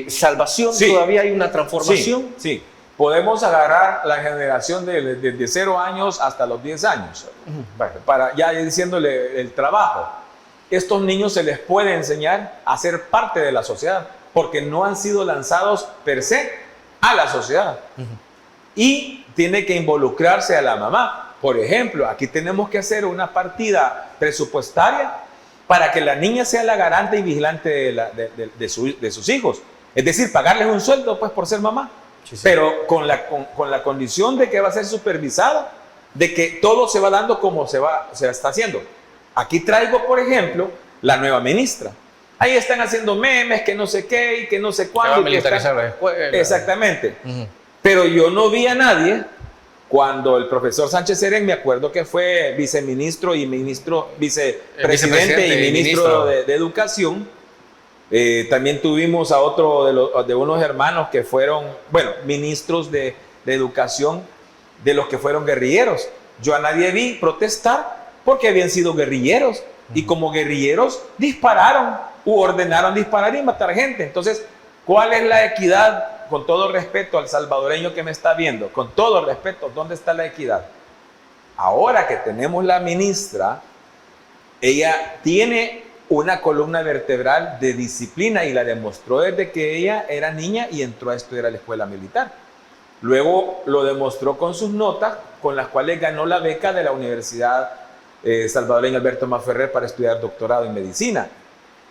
salvación, Sí. Todavía hay una transformación. Sí. Podemos agarrar la generación de 0 años hasta los 10 años, para ya diciéndole el trabajo. Estos niños se les puede enseñar a ser parte de la sociedad, porque no han sido lanzados per se a la sociedad. Y tiene que involucrarse a la mamá. Por ejemplo, aquí tenemos que hacer una partida presupuestaria para que la niña sea la garante y vigilante de sus hijos. Es decir, pagarles un sueldo pues por ser mamá. Sí. Pero con la condición de que va a ser supervisada, de que todo se va dando como se está haciendo. Aquí traigo, por ejemplo, la nueva ministra. Ahí están haciendo memes, que no sé qué y que no sé cuándo. Se va a militarizar la escuela. Exactamente. Pero yo no vi a nadie cuando el profesor Sánchez Serén, me acuerdo que fue viceministro y vicepresidente y ministro de Educación. También tuvimos a otro de unos hermanos que fueron, ministros de Educación, de los que fueron guerrilleros. Yo a nadie vi protestar porque habían sido guerrilleros. Y como guerrilleros dispararon u ordenaron disparar y matar gente. Entonces, ¿cuál es la equidad? Con todo respeto al salvadoreño que me está viendo, con todo respeto, ¿dónde está la equidad? Ahora que tenemos la ministra, ella tiene una columna vertebral de disciplina y la demostró desde que ella era niña y entró a estudiar a la escuela militar. Luego lo demostró con sus notas, con las cuales ganó la beca de la Universidad Salvadoreña Alberto Maferrer para estudiar doctorado en medicina.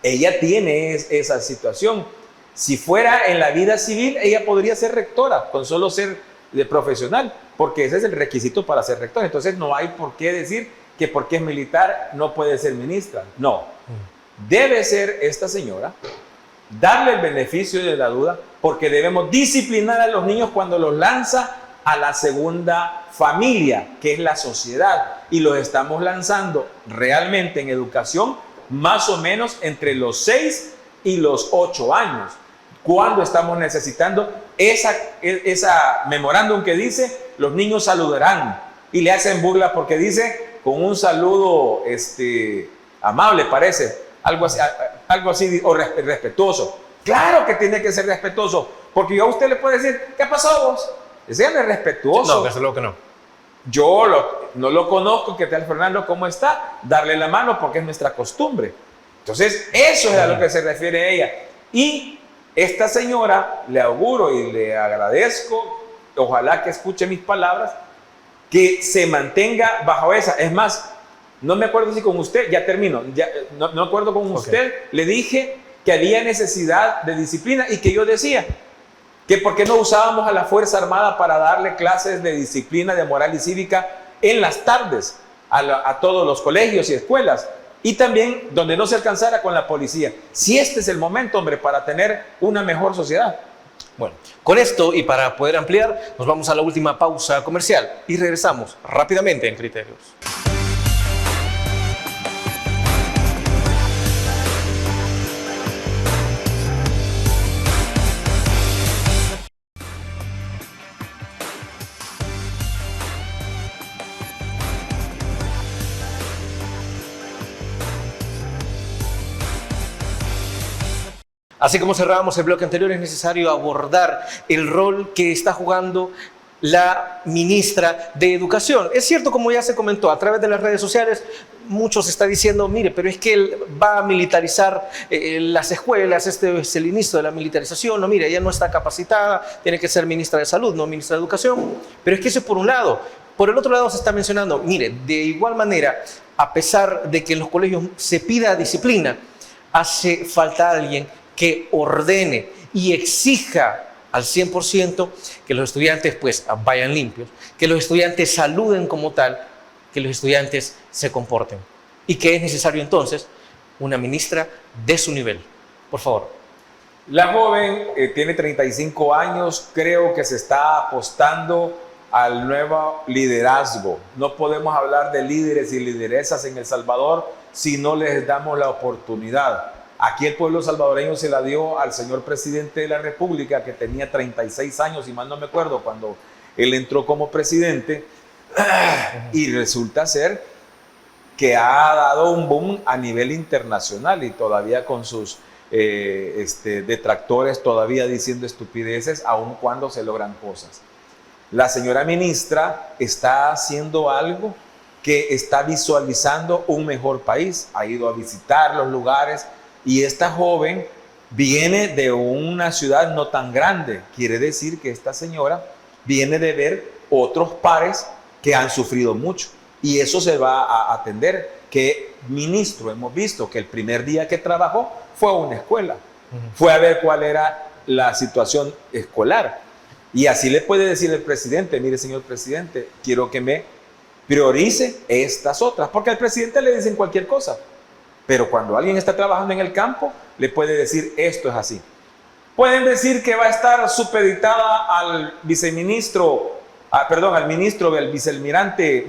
Ella tiene esa situación. Si fuera en la vida civil, ella podría ser rectora con solo ser de profesional, porque ese es el requisito para ser rectora. Entonces no hay por qué decir que porque es militar no puede ser ministra. No, debe ser esta señora, darle el beneficio de la duda, porque debemos disciplinar a los niños cuando los lanza a la segunda familia, que es la sociedad, y los estamos lanzando realmente en educación más o menos entre los 6 y los 8 años, cuando estamos necesitando esa memorándum que dice, los niños saludarán, y le hacen burla porque dice, con un saludo amable parece, algo así o respetuoso. Claro que tiene que ser respetuoso, porque yo a usted le puedo decir, ¿qué pasó vos? Ese no es respetuoso. No, desde luego que no. Yo no lo conozco, ¿qué tal Fernando? ¿Cómo está? Darle la mano porque es nuestra costumbre. Entonces, eso es a lo que se refiere ella. Y esta señora, le auguro y le agradezco, ojalá que escuche mis palabras, que se mantenga bajo esa. Es más, no me acuerdo si con usted, ya termino, no me acuerdo con usted, le dije que había necesidad de disciplina y que yo decía que por qué no usábamos a la Fuerza Armada para darle clases de disciplina, de moral y cívica en las tardes a todos los colegios y escuelas, y también donde no se alcanzara con la policía. Si este es el momento, hombre, para tener una mejor sociedad. Bueno, con esto y para poder ampliar, nos vamos a la última pausa comercial y regresamos rápidamente en Criterios. Así como cerrábamos el bloque anterior, es necesario abordar el rol que está jugando la ministra de Educación. Es cierto, como ya se comentó, a través de las redes sociales, muchos están diciendo, mire, pero es que él va a militarizar las escuelas, este es el inicio de la militarización, no, mire, ella no está capacitada, tiene que ser ministra de Salud, no ministra de Educación. Pero es que eso es por un lado. Por el otro lado se está mencionando, mire, de igual manera, a pesar de que en los colegios se pida disciplina, hace falta alguien que ordene y exija al 100% que los estudiantes pues vayan limpios, que los estudiantes saluden como tal, que los estudiantes se comporten. Y que es necesario entonces una ministra de su nivel. Por favor. La joven tiene 35 años, creo que se está apostando al nuevo liderazgo. No podemos hablar de líderes y lideresas en El Salvador si no les damos la oportunidad. Aquí el pueblo salvadoreño se la dio al señor presidente de la República, que tenía 36 años, y más no me acuerdo, cuando él entró como presidente, y resulta ser que ha dado un boom a nivel internacional y todavía con sus detractores todavía diciendo estupideces, aun cuando se logran cosas. La señora ministra está haciendo algo que está visualizando un mejor país, ha ido a visitar los lugares. Y esta joven viene de una ciudad no tan grande. Quiere decir que esta señora viene de ver otros pares que han sufrido mucho. Y eso se va a atender. Que ministro, hemos visto que el primer día que trabajó fue a una escuela. Fue a ver cuál era la situación escolar. Y así le puede decir el presidente, mire señor presidente, quiero que me priorice estas otras. Porque al presidente le dicen cualquier cosa. Pero cuando alguien está trabajando en el campo, le puede decir esto es así. Pueden decir que va a estar supeditada al viceministro, al ministro del vicealmirante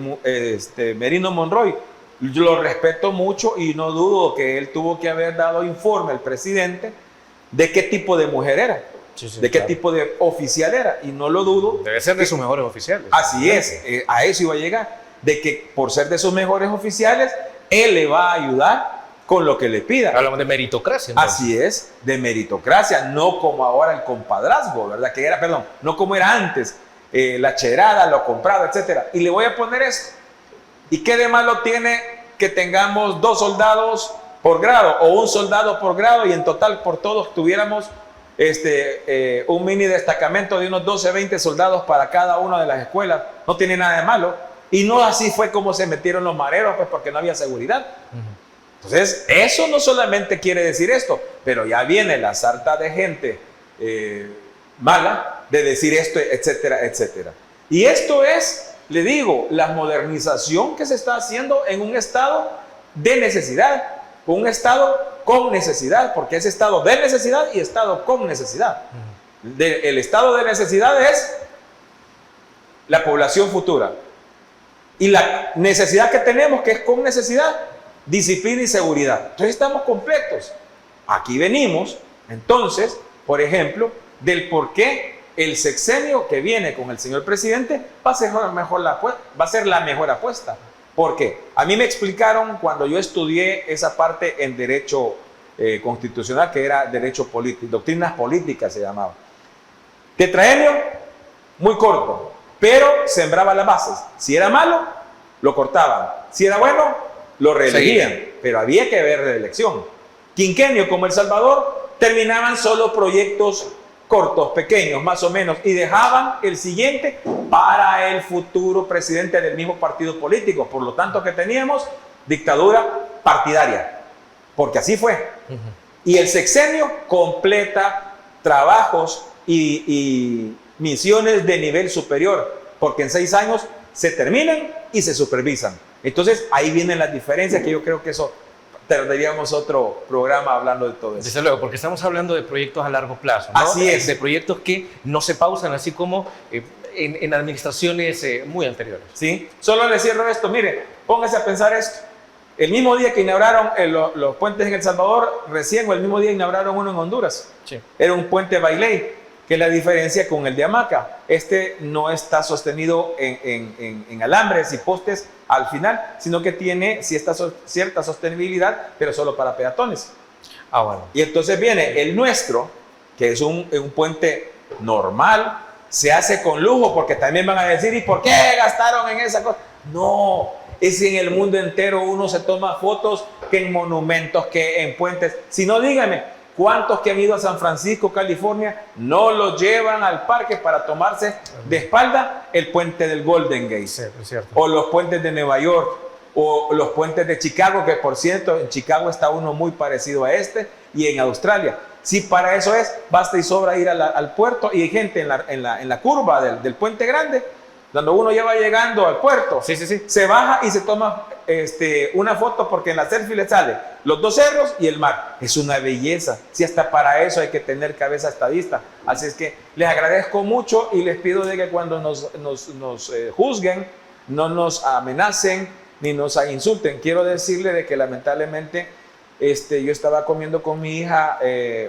Merino Monroy. Yo lo respeto mucho y no dudo que él tuvo que haber dado informe al presidente de qué tipo de mujer era, de qué tipo de oficial era. Y no lo dudo. Debe ser de sus mejores oficiales. Así es, a eso iba a llegar. De que por ser de sus mejores oficiales, él le va a ayudar con lo que le pida. Hablamos de meritocracia. Entonces. Así es, de meritocracia, no como ahora el compadrazgo, ¿verdad? Que era, perdón, no como era antes, la cherada, lo comprado, etc. Y le voy a poner esto. ¿Y qué de malo tiene que tengamos 2 soldados por grado o 1 soldado por grado y en total por todos tuviéramos un mini destacamento de unos 12, 20 soldados para cada una de las escuelas? No tiene nada de malo. Y no así fue como se metieron los mareros, pues porque no había seguridad. Entonces, eso no solamente quiere decir esto, pero ya viene la sarta de gente mala de decir esto, etcétera, etcétera. Y esto es, le digo, la modernización que se está haciendo en un estado de necesidad, un estado con necesidad, porque es estado de necesidad y estado con necesidad. El estado de necesidad es la población futura. Y la necesidad que tenemos, que es con necesidad, disciplina y seguridad. Entonces estamos completos. Aquí venimos, entonces, por ejemplo, del por qué el sexenio que viene con el señor presidente va a ser la mejor apuesta. ¿Por qué? A mí me explicaron cuando yo estudié esa parte en derecho constitucional, que era derecho político, doctrinas políticas se llamaba. Tetraenio, muy corto, pero sembraba las bases. Si era malo, lo cortaban. Si era bueno, lo reelegían, pero había que ver reelección. Quinquenio, como El Salvador, terminaban solo proyectos cortos, pequeños, más o menos, y dejaban el siguiente para el futuro presidente del mismo partido político. Por lo tanto, que teníamos dictadura partidaria, porque así fue. Y el sexenio completa trabajos y misiones de nivel superior, porque en 6 años se terminan y se supervisan. Entonces, ahí vienen las diferencias, que yo creo que eso tendríamos otro programa hablando de todo eso. Desde luego, porque estamos hablando de proyectos a largo plazo, ¿no? Así es. De proyectos que no se pausan, así como en administraciones muy anteriores. ¿Sí? Solo le cierro esto. Mire, póngase a pensar esto. El mismo día que inauguraron los puentes en El Salvador, recién o el mismo día inauguraron uno en Honduras. Sí. Era un puente Bailey, que es la diferencia con el de hamaca. Este no está sostenido en alambres y postes al final, sino que tiene cierta sostenibilidad, pero solo para peatones. Ah, bueno. Y entonces viene el nuestro, que es un puente normal, se hace con lujo, porque también van a decir, ¿y por qué gastaron en esa cosa? No, es en el mundo entero uno se toma fotos que en monumentos, que en puentes. Si no, díganme, ¿cuántos que han ido a San Francisco, California, no los llevan al parque para tomarse de espalda el puente del Golden Gate? Sí, es cierto. O los puentes de Nueva York, o los puentes de Chicago, que por cierto, en Chicago está uno muy parecido a este, y en Australia. Si para eso es, basta y sobra ir al puerto, y hay gente en la curva del puente grande, cuando uno ya va llegando al puerto, Sí. se baja y se toma una foto, porque en la selfie le sale los dos cerros y el mar. Es una belleza. Si hasta para eso hay que tener cabeza estadista. Así es que les agradezco mucho y les pido de que cuando nos juzguen, no nos amenacen ni nos insulten. Quiero decirle de que lamentablemente yo estaba comiendo con mi hija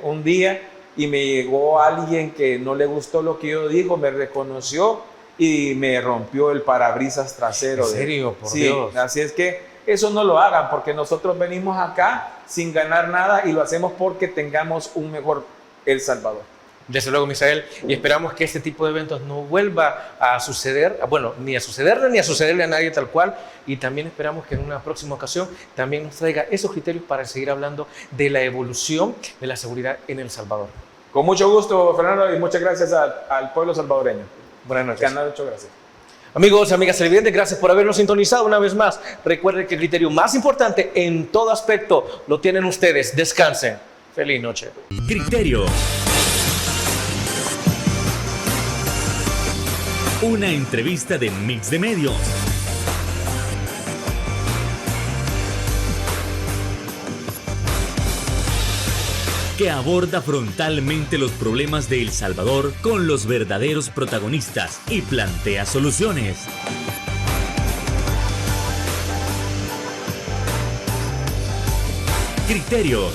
un día y me llegó alguien que no le gustó lo que yo dijo, me reconoció y me rompió el parabrisas trasero. ¿En serio? Por sí, Dios. así es que eso no lo hagan, porque nosotros venimos acá sin ganar nada y lo hacemos porque tengamos un mejor El Salvador. Desde luego, Misael, y esperamos que este tipo de eventos no vuelva a suceder, bueno, ni a sucederle a nadie tal cual, y también esperamos que en una próxima ocasión también nos traiga esos criterios para seguir hablando de la evolución de la seguridad en El Salvador. Con mucho gusto, Fernando, y muchas gracias al pueblo salvadoreño. Buenas noches. Canal, muchas gracias. Amigos, amigas televidentes, gracias por habernos sintonizado una vez más. Recuerden que el criterio más importante en todo aspecto lo tienen ustedes. Descansen. Feliz noche. Criterio. Una entrevista de Mix de Medios. Que aborda frontalmente los problemas de El Salvador con los verdaderos protagonistas y plantea soluciones. Criterios.